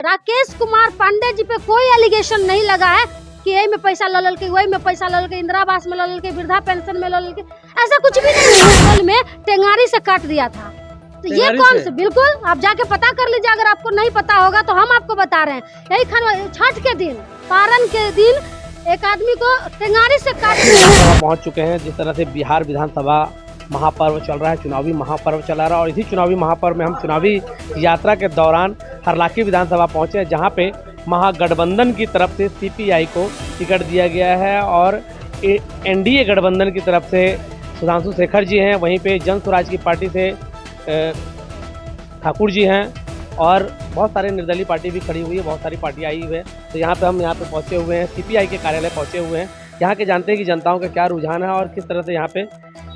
राकेश कुमार पांडे जी पे कोई एलिगेशन नहीं लगा है कि यही में पैसा ले लल के, वही में पैसा ले लल के, इंदिरा आवास में ले लल के, वृद्धा पेंशन में ले लल के, ऐसा कुछ भी नहीं। है में टेंगारी से काट दिया था। तो ये कौन से, बिल्कुल आप जाके पता कर लीजिए, अगर आपको नहीं पता होगा तो हम आपको बता रहे हैं। यही छठ के दिन, पारन के दिन एक आदमी को टेंगारी से काट दिया। पहुँच चुके हैं। जिस तरह से बिहार विधानसभा महापर्व चल रहा है, चुनावी महापर्व चला रहा है, और इसी चुनावी महापर्व में हम चुनावी यात्रा के दौरान हरलाखी विधानसभा पहुंचे, जहां पे महागठबंधन की तरफ से सीपीआई को टिकट दिया गया है और एनडीए गठबंधन की तरफ से सुधांशु शेखर जी हैं, वहीं पे जन स्वराज की पार्टी से ठाकुर जी हैं और बहुत सारे निर्दलीय पार्टी भी खड़ी हुई है, बहुत सारी पार्टी आई हुई है। तो यहाँ पे पहुँचे हुए हैं, सीपीआई के कार्यालय पहुँचे हुए हैं। यहाँ के जानते हैं कि जनताओं का क्या रुझान है और किस तरह से यहाँ पे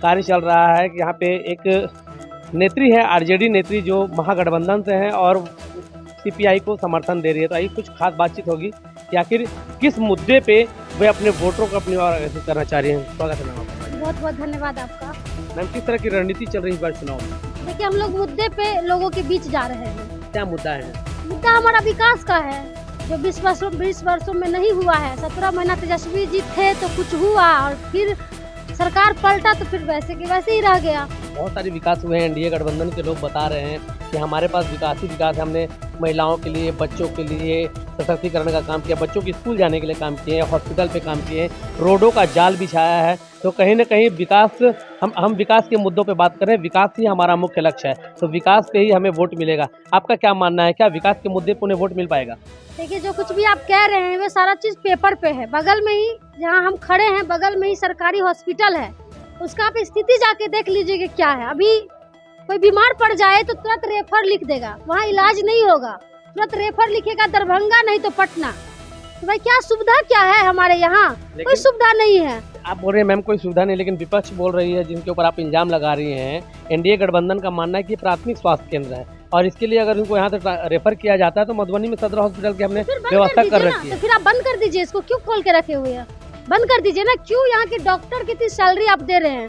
कार्य चल रहा है। कि यहाँ पे एक नेत्री है, आरजेडी नेत्री, जो महागठबंधन से हैं और सीपीआई को समर्थन दे रही है। तो आई कुछ खास बातचीत होगी कि आखिर किस मुद्दे पे वे अपने वोटरों को अपनी ओर आकर्षित करना चाह रही हैं। स्वागत है मैम आपका। बहुत बहुत धन्यवाद आपका। मैम, किस तरह की रणनीति चल रही है इस बार चुनाव में? देखिए, हम लोग मुद्दे पे लोगों के बीच जा रहे हैं। क्या मुद्दा है? मुद्दा हमारा विकास का है, जो 20 वर्षों में नहीं हुआ है। 17 महीना तेजस्वी जी थे तो कुछ हुआ, और फिर सरकार पलटा तो फिर वैसे के वैसे ही रह गया। बहुत सारे विकास हुए हैं। एनडीए गठबंधन के लोग बता रहे हैं कि हमारे पास विकास ही विकास है। हमने महिलाओं के लिए, बच्चों के लिए सशक्तिकरण का काम किया, बच्चों के स्कूल जाने के लिए काम किए, हॉस्पिटल पे काम किए, रोडों का जाल बिछाया है। तो कहीं ना कहीं विकास, हम विकास के मुद्दों पे बात करें, विकास ही हमारा मुख्य लक्ष्य है। तो विकास पे ही हमें वोट मिलेगा। आपका क्या मानना है, क्या विकास के मुद्दे पर उन्हें वोट मिल पाएगा? देखिए, जो कुछ भी आप कह रहे हैं वो सारा चीज पेपर पे है। बगल में ही जहाँ हम खड़े हैं, बगल में ही सरकारी हॉस्पिटल है, उसका आप स्थिति जाके देख लीजिए कि क्या है। अभी कोई बीमार पड़ जाए तो तुरंत रेफर लिख देगा, वहाँ इलाज नहीं होगा, तुरंत रेफर लिखेगा दरभंगा नहीं तो पटना। तो भाई क्या सुविधा क्या है हमारे यहाँ? कोई सुविधा नहीं है। आप बोल रहे हैं मैम कोई सुविधा नहीं, लेकिन विपक्ष बोल रही है, जिनके ऊपर आप इल्जाम लगा रही हैं, एनडीए गठबंधन का मानना है कि प्राथमिक स्वास्थ्य केंद्र है और इसके लिए अगर उनको यहाँ से रेफर किया जाता है तो मधुबनी में सदर हॉस्पिटल की हमने व्यवस्था कर रखी है। तो फिर आप बंद कर दीजिए इसको, क्यों खोल के रखे हुए हैं? बंद कर दीजिए ना। क्यों यहाँ के डॉक्टर कितनी सैलरी आप दे रहे हैं,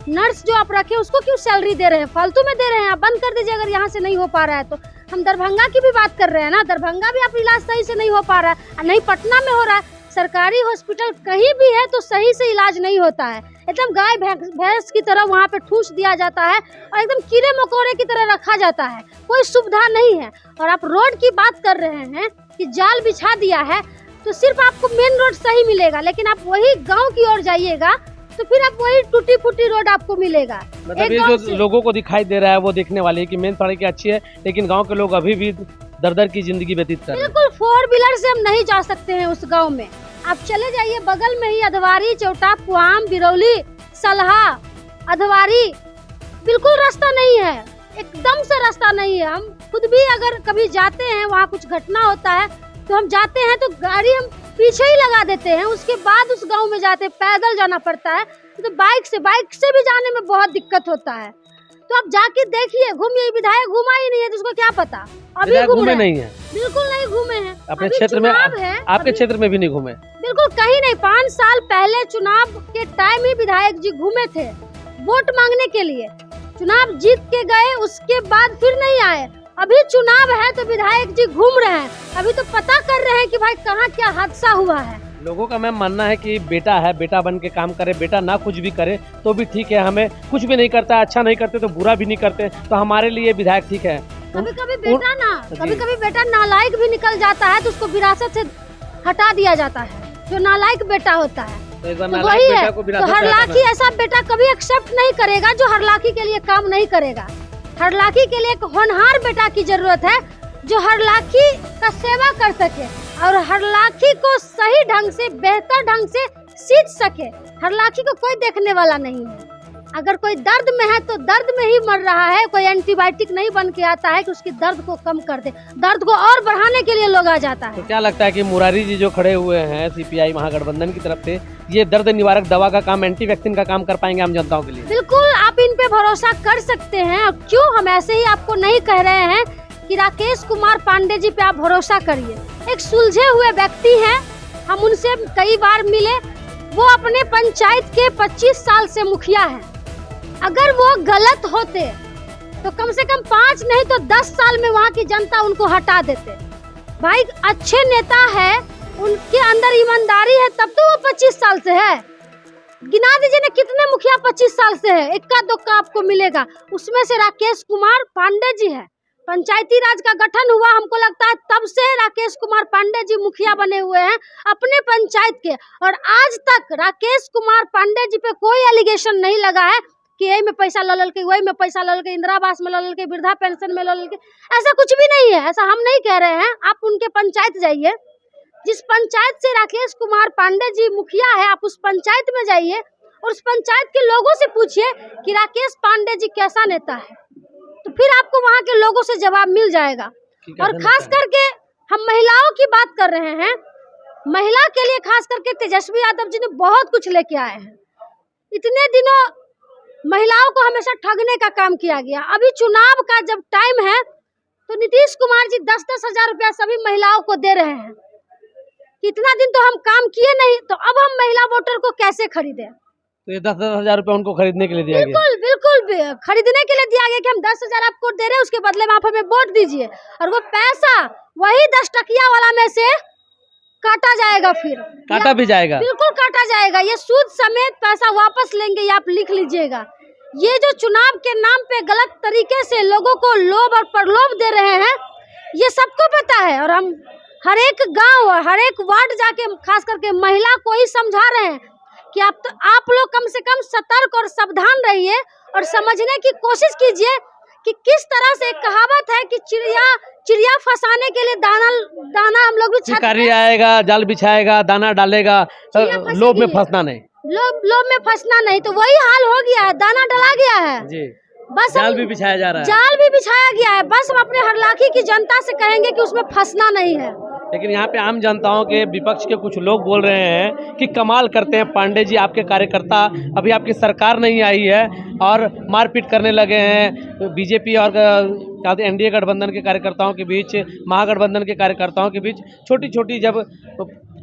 नर्स जो आप रखे उसको क्यों सैलरी दे रहे हैं? फालतू में दे रहे हैं। आप बंद कर दीजिए अगर यहाँ से नहीं हो पा रहा है तो। हम दरभंगा की भी बात कर रहे हैं ना, दरभंगा भी आप इलाज सही से नहीं हो पा रहा है, नहीं पटना में हो रहा है। सरकारी हॉस्पिटल कहीं भी है तो सही से इलाज नहीं होता है। एकदम गाय भैंस की तरह वहाँ पे ठूस दिया जाता है और एकदम कीड़े मकोड़े की तरह रखा जाता है, कोई सुविधा नहीं है। और आप रोड की बात कर रहे हैं कि जाल बिछा दिया है, तो सिर्फ आपको मेन रोड सही मिलेगा, लेकिन आप वही गांव की ओर जाइएगा तो फिर आप वही टूटी फूटी रोड आपको मिलेगा। मतलब ये जो लोगों को दिखाई दे रहा है वो देखने वाले है कि मेन सड़क अच्छी है, लेकिन गांव के लोग अभी भी दर की जिंदगी व्यतीत कर रहे हैं। बिल्कुल, 4 व्हीलर से हम नहीं जा सकते हैं उस गाँव में। आप चले जाइए बगल में ही अधवारी, चौटा, पुआम, बिरौली, सलहा, अधवारी, बिल्कुल रास्ता नहीं है, एकदम से रास्ता नहीं है। हम खुद भी अगर कभी जाते हैं, वहाँ कुछ घटना होता है तो हम जाते हैं तो गाड़ी हम पीछे ही लगा देते हैं, उसके बाद उस गांव में जाते हैं, पैदल जाना पड़ता है। तो बाइक से भी जाने में बहुत दिक्कत होता है। तो आप जाके देखिए, घूमिए। विधायक घूमा ही नहीं है तो उसको क्या पता? अभी घूमे नहीं है, बिल्कुल नहीं घूमे हैं अपने क्षेत्र में। आपके क्षेत्र में भी नहीं घूमे? बिल्कुल कहीं नहीं। 5 साल पहले चुनाव के टाइम ही विधायक जी घूमे थे वोट मांगने के लिए, चुनाव जीत के गए, उसके बाद फिर नहीं आए। अभी चुनाव है तो विधायक जी घूम रहे हैं, अभी तो पता कर रहे हैं कि भाई कहाँ क्या हादसा हुआ है। लोगों का मैम मानना है कि बेटा है, बेटा बन के काम करे, बेटा ना कुछ भी करे तो भी ठीक है, हमें कुछ भी नहीं करता, अच्छा नहीं करते तो बुरा भी नहीं करते, तो हमारे लिए विधायक ठीक है। कभी कभी बेटा नालायक भी निकल जाता है तो उसको विरासत से हटा दिया जाता है, जो नालायक बेटा होता है। तो वही है, तो हरलाखी ऐसा बेटा कभी एक्सेप्ट नहीं करेगा जो हरलाखी के लिए काम नहीं करेगा। हरलाखी के लिए एक होनहार बेटा की जरूरत है, जो हरलाखी का सेवा कर सके और हरलाखी को सही ढंग से, बेहतर ढंग से सींच सके। हरलाखी को कोई देखने वाला नहीं है। अगर कोई दर्द में है तो दर्द में ही मर रहा है, कोई एंटीबायोटिक नहीं बन के आता है कि उसकी दर्द को कम कर दे। दर्द को और बढ़ाने के लिए लोग आ जाता है। तो क्या लगता है कि मुरारी जी जो खड़े हुए हैं सीपीआई महागठबंधन की तरफ से, ये दर्द निवारक दवा का काम, एंटी वैक्सीन का काम कर पाएंगे आम जनताओं के लिए? बिल्कुल, आप इन पे भरोसा कर सकते हैं। और क्यों हम ऐसे ही आपको नहीं कह रहे हैं कि राकेश कुमार पांडे जी पे आप भरोसा करिए। एक सुलझे हुए व्यक्ति हैं, हम उनसे कई बार मिले, वो अपने पंचायत के 25 साल से मुखिया हैं। अगर वो गलत होते तो कम से कम 5 नहीं तो 10 साल में वहाँ की जनता उनको हटा देते। भाई अच्छे नेता है, उनके अंदर ईमानदारी है, तब तो वो 25 साल से है। गिना दीजिए ना कितने मुखिया 25 साल से है, इक्का दुक्का आपको मिलेगा। उसमें से राकेश कुमार पांडे जी है। पंचायती राज का गठन हुआ, हमको लगता है तब से राकेश कुमार पांडे जी मुखिया बने हुए हैं अपने पंचायत के, और आज तक राकेश कुमार पांडे जी पे कोई एलिगेशन नहीं लगा है कि यही में पैसा लल के, वही में पैसा लल के, इंदिरा आवास में लल के, वृद्धा पेंशन में लल के। ऐसा कुछ भी नहीं है, ऐसा हम नहीं कह रहे हैं। आप उनके पंचायत जाइए, जिस पंचायत से राकेश कुमार पांडे जी मुखिया है, आप उस पंचायत में जाइए और उस पंचायत के लोगों से पूछिए कि राकेश पांडे जी कैसा नेता है, तो फिर आपको वहाँ के लोगों से जवाब मिल जाएगा। और खास करके हम महिलाओं की बात कर रहे हैं, महिला के लिए खास करके तेजस्वी यादव जी ने बहुत कुछ लेके आए हैं। इतने दिनों महिलाओं को हमेशा ठगने का काम किया गया, अभी चुनाव का जब टाइम है तो नीतीश कुमार जी 10-10 हजार रुपया सभी महिलाओं को दे रहे हैं। इतना दिन तो हम काम किए नहीं, तो अब हम महिला वोटर को कैसे खरीदें? तो ये 10-10 हजार रुपए उनको खरीदने के लिए दिया गया? बिल्कुल खरीदने के लिए दिया गया कि हम 10 हजार आपको दे रहे हैं, उसके बदले में आप हमें वोट दीजिए, और वो पैसा वही 10 टकिया वाला में से काटा जाएगा। फिर काटा भी जाएगा? बिल्कुल काटा जाएगा। ये सूद समेत पैसा वापस लेंगे, ये आप लिख लीजिएगा। ये जो चुनाव के नाम पे गलत तरीके से लोगों को लोभ और प्रलोभ दे रहे हैं, ये सबको पता है। और हम हर एक गांव और हर एक वार्ड जाके खास करके महिला को ही समझा रहे हैं कि आप लोग कम से कम सतर्क और सावधान रहिए और समझने की कोशिश कीजिए कि किस तरह से एक कहावत है कि चिड़िया फंसाने के लिए दाना हम लोग भी शिकारी आएगा, जाल बिछाएगा, दाना डालेगा, लोभ में फंसना नहीं, लोभ में फंसना नहीं। तो वही हाल हो गया है, दाना डला गया है जी, बस जाल भी बिछाया जा रहा है, जाल भी बिछाया गया है। बस हम अपने हरलाखी की जनता से कहेंगे कि उसमें फंसना नहीं है। लेकिन यहाँ पे आम जनताओं के विपक्ष के कुछ लोग बोल रहे हैं कि कमाल करते हैं पांडे जी, आपके कार्यकर्ता, अभी आपकी सरकार नहीं आई है और मारपीट करने लगे हैं। बीजेपी और एनडीए गठबंधन के कार्यकर्ताओं के बीच, महागठबंधन के कार्यकर्ताओं के बीच छोटी छोटी जब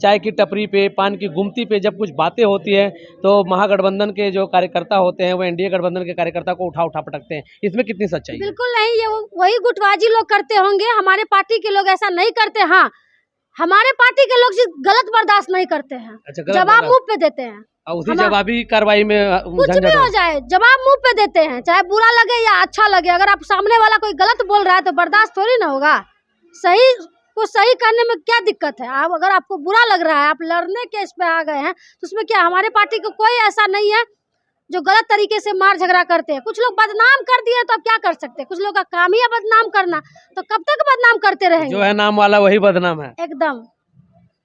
चाय की टपरी पे, पान की गुमती पे जब कुछ बातें होती है तो महागठबंधन के जो कार्यकर्ता होते हैं वो एनडीए गठबंधन के कार्यकर्ता को उठा पटकते हैं। इसमें कितनी सच्चाई है? बिल्कुल नहीं, ये वही गुटबाजी लोग करते होंगे, हमारे पार्टी के लोग ऐसा नहीं करते। हाँ, हमारे पार्टी के लोग गलत बर्दाश्त नहीं करते हैं। अच्छा, जवाब मुंह पे देते हैं, उसी जवाबी कार्रवाई में कुछ भी हो जाए जवाब मुंह पे देते हैं, चाहे बुरा लगे या अच्छा लगे। अगर आप सामने वाला कोई गलत बोल रहा है तो बर्दाश्त थोड़ी ना होगा। सही को सही करने में क्या दिक्कत है? आप अगर आपको बुरा लग रहा है, आप लड़ने के इस पे आ गए हैं, तो उसमें क्या, हमारे पार्टी का कोई ऐसा नहीं है जो गलत तरीके से मार झगड़ा करते हैं। कुछ लोग बदनाम कर दिए तो अब क्या कर सकते हैं, कुछ लोग का काम ही है बदनाम करना, तो कब तक बदनाम करते रहेंगे? जो है नाम वाला वही बदनाम है एकदम।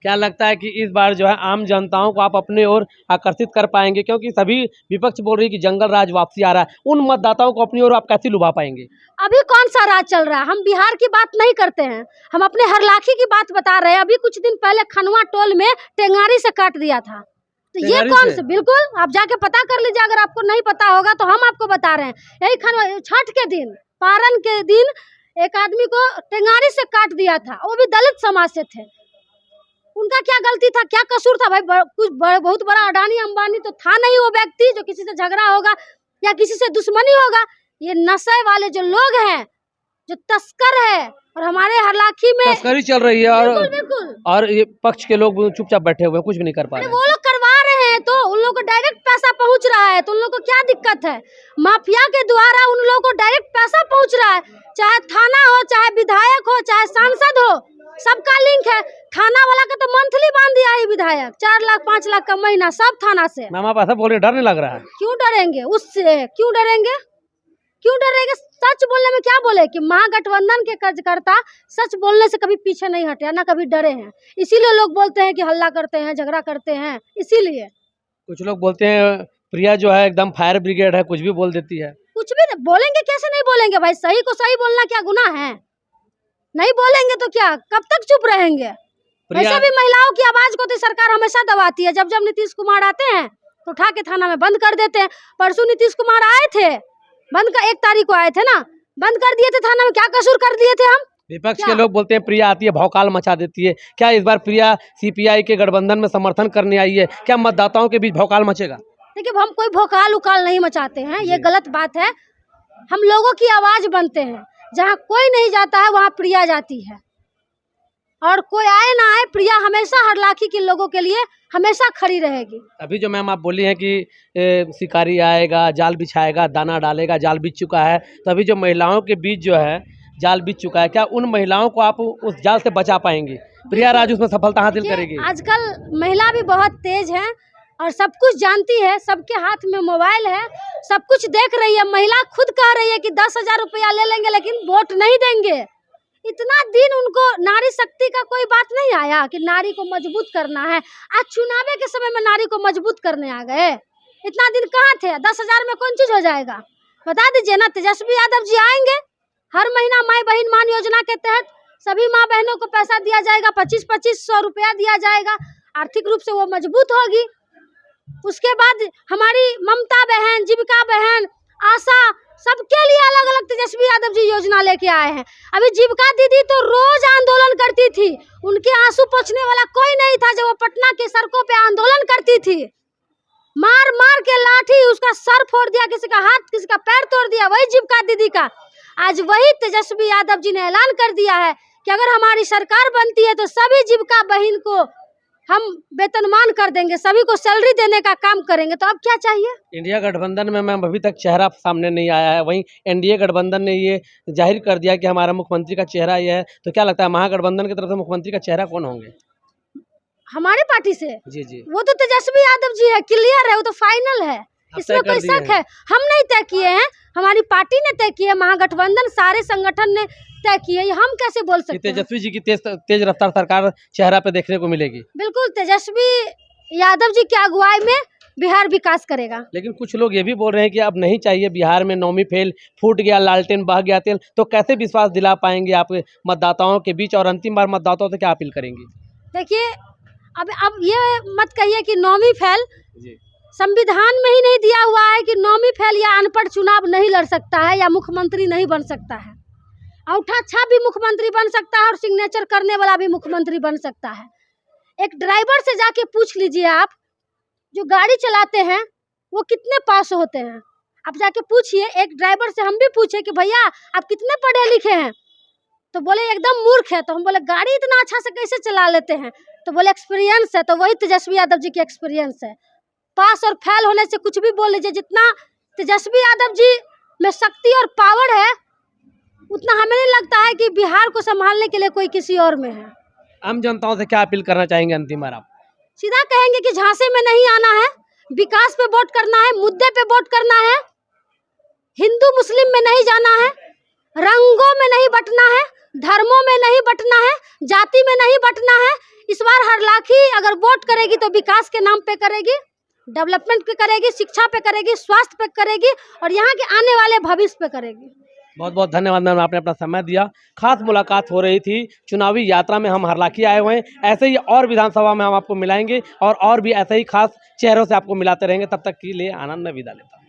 क्या लगता है कि इस बार जो है आम जनताओं को आप अपने ओर आकर्षित कर पाएंगे? क्योंकि सभी विपक्ष बोल रही है कि जंगल राज वापसी आ रहा है, उन मतदाताओं को अपनी ओर आप कैसे लुभा पाएंगे? अभी कौन सा राज चल रहा है? हम बिहार की बात नहीं करते हैं, हम अपने हरलाखी की बात बता रहे हैं। अभी कुछ दिन पहले खनवा टोल में टेंगारी से काट दिया था, तो ये कौन से? बिल्कुल आप जाके पता कर लीजिए, अगर आपको नहीं पता होगा तो हम आपको बता रहे हैं। यही खनवा छठ के दिन, पारन के दिन एक आदमी को टेंगारी से काट दिया था, वो भी दलित समाज से थे। उनका क्या गलती था, क्या कसूर था? भाई बहुत बड़ा अडानी अंबानी तो था नहीं वो व्यक्ति जो किसी से झगड़ा होगा या किसी से दुश्मनी होगा। ये नशे वाले जो लोग हैं, जो तस्कर है, और हमारे हरलाखी में तस्करी चल रही है। बिल्कुल। और ये पक्ष के लोग चुपचाप बैठे हुए हैं, कुछ भी नहीं कर पा रहे। वो लोग करवा रहे हैं तो उन लोगों को डायरेक्ट पैसा पहुंच रहा है, तो उन लोगों को क्या दिक्कत है? माफिया के द्वारा उन लोगों को डायरेक्ट पैसा पहुंच रहा है, चाहे थाना हो, चाहे विधायक हो, चाहे सांसद हो, सबका लिंक है। थाना वाला का तो मंथली बांध दिया है विधायक, 4 लाख 5 लाख का महीना, सब थाना से। मैम आप ऐसा बोल रहे, डर नहीं लग रहा है? क्यों डरेंगे उससे? क्यों डरेंगे? सच बोलने में क्या बोले कि महागठबंधन के कार्यकर्ता सच बोलने से कभी पीछे नहीं हटे, ना कभी डरे हैं। इसीलिए लोग बोलते हैं कि हल्ला करते हैं, झगड़ा करते हैं, इसीलिए। कुछ लोग बोलते हैं प्रिया जो है एकदम फायर ब्रिगेड है, कुछ भी बोल देती है। कुछ भी बोलेंगे, कैसे नहीं बोलेंगे भाई? सही को सही बोलना क्या गुनाह है? नहीं बोलेंगे तो क्या, कब तक चुप रहेंगे? वैसे भी महिलाओं की आवाज को तो सरकार हमेशा दबाती है। जब जब नीतीश कुमार आते हैं तो उठा के थाना में बंद कर देते हैं। परसों नीतीश कुमार आए थे, 1 तारीख को आए थे ना, बंद कर दिए थे थाना में। क्या कसूर कर दिए थे हम? विपक्ष के लोग बोलते हैं प्रिया आती है भौकाल मचा देती है। क्या इस बार प्रिया सीपीआई के गठबंधन में समर्थन करने आई है? क्या मतदाताओं के बीच भौकाल मचेगा? देखिए, हम कोई भौकाल उकाल नहीं मचाते हैं, ये गलत बात है। हम लोगों की आवाज बनते हैं, जहाँ कोई नहीं जाता है वहाँ प्रिया जाती है। और कोई आए ना आए, प्रिया हमेशा हरलाखी के लोगों के लिए हमेशा खड़ी रहेगी। अभी जो मैम आप बोली हैं कि शिकारी आएगा, जाल बिछाएगा, दाना डालेगा, जाल बिछ चुका है, तो अभी जो महिलाओं के बीच जो है जाल बिछ चुका है, क्या उन महिलाओं को आप उस जाल से बचा पाएंगी? प्रिया राज उसमें सफलता हासिल करेगी? आजकल महिला भी बहुत तेज है और सब कुछ जानती है, सबके हाथ में मोबाइल है, सब कुछ देख रही है। महिला खुद कह रही है कि 10,000 रुपया ले लेंगे लेकिन वोट नहीं देंगे। इतना दिन उनको नारी शक्ति का कोई बात नहीं आया कि नारी को मजबूत करना है। आज चुनाव के समय में नारी को मजबूत करने आ गए। इतना दिन कहाँ थे? 10,000 में कौन चीज हो जाएगा? बता दीजिए ना। तेजस्वी यादव जी आएंगे, हर महीना माई बहन मान योजना के तहत सभी माँ बहनों को पैसा दिया जाएगा, 25-2500 रुपया दिया जाएगा। आर्थिक रूप से वो मजबूत होगी। उसके बाद हमारी ममता बहन, जीविका बहन, आशा, सबके लिए अलग अलग तेजस्वी यादव जी योजना लेके आए हैं। अभी जीविका दीदी तो रोज आंदोलन करती थी, उनके आंसू पोंछने वाला कोई नहीं था जब वो पटना के सड़कों पे आंदोलन करती थी। मार मार के लाठी उसका सर फोड़ दिया, किसी का हाथ, किसी का पैर तोड़ दिया, वही जीविका दीदी का। आज वही तेजस्वी यादव जी ने ऐलान कर दिया है कि अगर हमारी सरकार बनती है तो सभी जीविका बहन को हम वेतनमान कर देंगे, सभी को सैलरी देने का काम करेंगे। तो अब क्या चाहिए? इंडिया गठबंधन में मैम अभी तक चेहरा सामने नहीं आया है, वहीं एनडीए गठबंधन ने ये जाहिर कर दिया कि हमारा मुख्यमंत्री का चेहरा ये है, तो क्या लगता है महागठबंधन की तरफ से मुख्यमंत्री का चेहरा कौन होंगे? हमारे पार्टी से जी जी, वो तो तेजस्वी यादव जी है, क्लियर है, वो तो फाइनल है, इसमें कोई शक है? हम नहीं तय किए हैं, हमारी पार्टी ने तय किए, महागठबंधन सारे संगठन ने तय किए, हम कैसे बोल सकते हैं? तेजस्वी जी की तेज रफ्तार सरकार चेहरा पे देखने को मिलेगी। बिल्कुल, तेजस्वी यादव जी की अगुवाई में बिहार विकास करेगा। लेकिन कुछ लोग ये भी बोल रहे हैं कि अब नहीं चाहिए, बिहार में नौवीं फेल, फूट गया लालटेन, बह गया तेल, तो कैसे विश्वास दिला पाएंगे आप मतदाताओं के बीच और अंतिम बार मतदाताओं से क्या अपील करेंगी? देखिए, अब ये मत कहिए कि नौवीं फेल, जी, संविधान में ही नहीं दिया हुआ है कि नौवीं फेल या अनपढ़ चुनाव नहीं लड़ सकता है या मुख्यमंत्री नहीं बन सकता है। अंगूठा छाप भी मुख्यमंत्री बन सकता है और सिग्नेचर करने वाला भी मुख्यमंत्री बन सकता है। एक ड्राइवर से जाके पूछ लीजिए, आप जो गाड़ी चलाते हैं वो कितने पास होते हैं, आप जाके पूछिए। एक ड्राइवर से हम भी पूछे कि भैया आप कितने पढ़े लिखे हैं, तो बोले एकदम मूर्ख है। तो हम बोले गाड़ी इतना अच्छा से कैसे चला लेते हैं? तो बोले एक्सपीरियंस है। तो वही तेजस्वी यादव जी की एक्सपीरियंस है। पास और फेल होने से कुछ भी बोल लीजिए, जितना तेजस्वी यादव जी में शक्ति और पावर है उतना हमें नहीं लगता है कि बिहार को संभालने के लिए कोई किसी और में है। आम जनताओं से क्या अपील करना चाहेंगे अंतिम बार आप? सीधा कहेंगे कि झांसे में नहीं आना है, विकास पे वोट करना है, मुद्दे पे वोट करना है, हिंदू मुस्लिम में नहीं जाना है, रंगों में नहीं बंटना है, धर्मों में नहीं बंटना है, जाति में नहीं बंटना है। इस बार हरलाखी अगर वोट करेगी तो विकास के नाम पे करेगी, डेवलपमेंट पे करेगी, शिक्षा पे करेगी, स्वास्थ्य पे करेगी और यहाँ के आने वाले भविष्य पे करेगी। बहुत बहुत धन्यवाद मैम, आपने अपना समय दिया। खास मुलाकात हो रही थी, चुनावी यात्रा में हम हरलाखी आए हुए हैं। ऐसे ही और विधानसभा में हम आपको मिलाएंगे और भी ऐसे ही खास चेहरों से आपको मिलाते रहेंगे। तब तक के लिए आनंद में विदा लेता हूं।